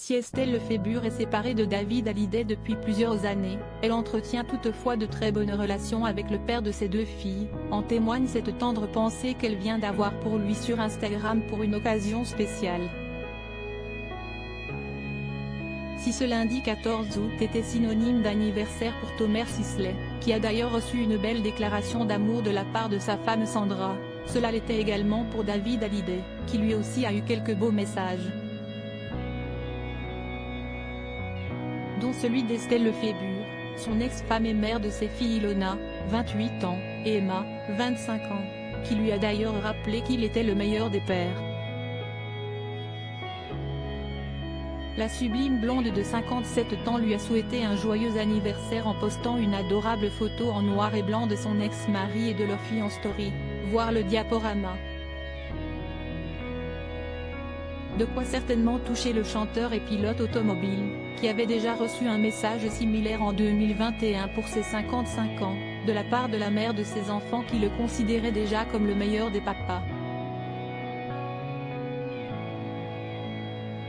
Si Estelle Lefébure est séparée de David Hallyday depuis plusieurs années, elle entretient toutefois de très bonnes relations avec le père de ses 2 filles, en témoigne cette tendre pensée qu'elle vient d'avoir pour lui sur Instagram pour une occasion spéciale. Si ce lundi 14 août était synonyme d'anniversaire pour Thomas Sisley, qui a d'ailleurs reçu une belle déclaration d'amour de la part de sa femme Sandra, cela l'était également pour David Hallyday, qui lui aussi a eu quelques beaux messages, dont celui d'Estelle Lefébure, son ex-femme et mère de ses filles Ilona, 28 ans, et Emma, 25 ans, qui lui a d'ailleurs rappelé qu'il était le meilleur des pères. La sublime blonde de 57 ans lui a souhaité un joyeux anniversaire en postant une adorable photo en noir et blanc de son ex-mari et de leur fille en story, voir le diaporama. De quoi certainement toucher le chanteur et pilote automobile, qui avait déjà reçu un message similaire en 2021 pour ses 55 ans, de la part de la mère de ses enfants qui le considérait déjà comme le meilleur des papas.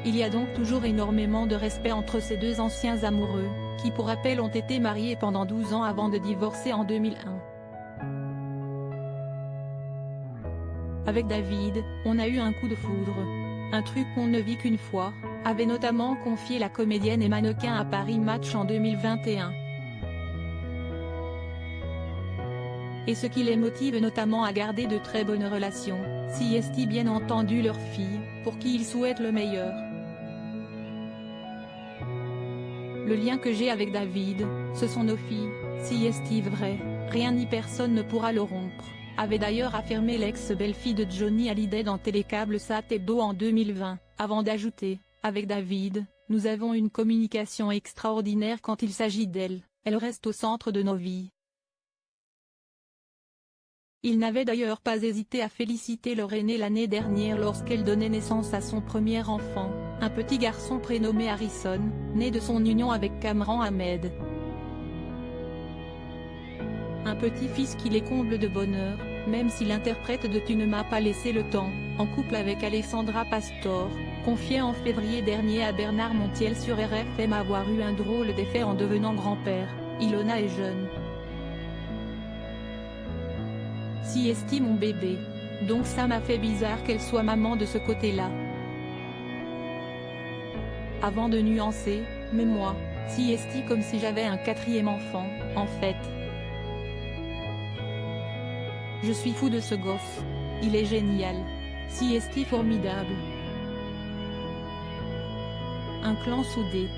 Il y a donc toujours énormément de respect entre ces 2 anciens amoureux, qui pour rappel ont été mariés pendant 12 ans avant de divorcer en 2001. Avec David, on a eu un coup de foudre. Un truc qu'on ne vit qu'une fois, avait notamment confié la comédienne et mannequin à Paris Match en 2021. Et ce qui les motive notamment à garder de très bonnes relations, si est bien entendu leur fille, pour qui ils souhaitent le meilleur. Le lien que j'ai avec David, ce sont nos filles, si est vrai, rien ni personne ne pourra le rompre, avait d'ailleurs affirmé l'ex-belle-fille de Johnny Hallyday dans Télécable Sat-Hebdo en 2020, avant d'ajouter, avec David, nous avons une communication extraordinaire quand il s'agit d'elle, elle reste au centre de nos vies. Il n'avait d'ailleurs pas hésité à féliciter leur aînée l'année dernière lorsqu'elle donnait naissance à son premier enfant, un petit garçon prénommé Harrison, né de son union avec Kamran Ahmed. Un petit-fils qui les comble de bonheur, même si l'interprète de Tu ne m'as pas laissé le temps, en couple avec Alessandra Pastor, confiait en février dernier à Bernard Montiel sur RFM avoir eu un drôle d'effet en devenant grand-père, Ilona est jeune. Si estime mon bébé. Donc ça m'a fait bizarre qu'elle soit maman de ce côté-là. Avant de nuancer, mais moi, si esti comme si j'avais un 4e enfant, en fait. Je suis fou de ce gosse. Il est génial. Si esti formidable. Un clan soudé.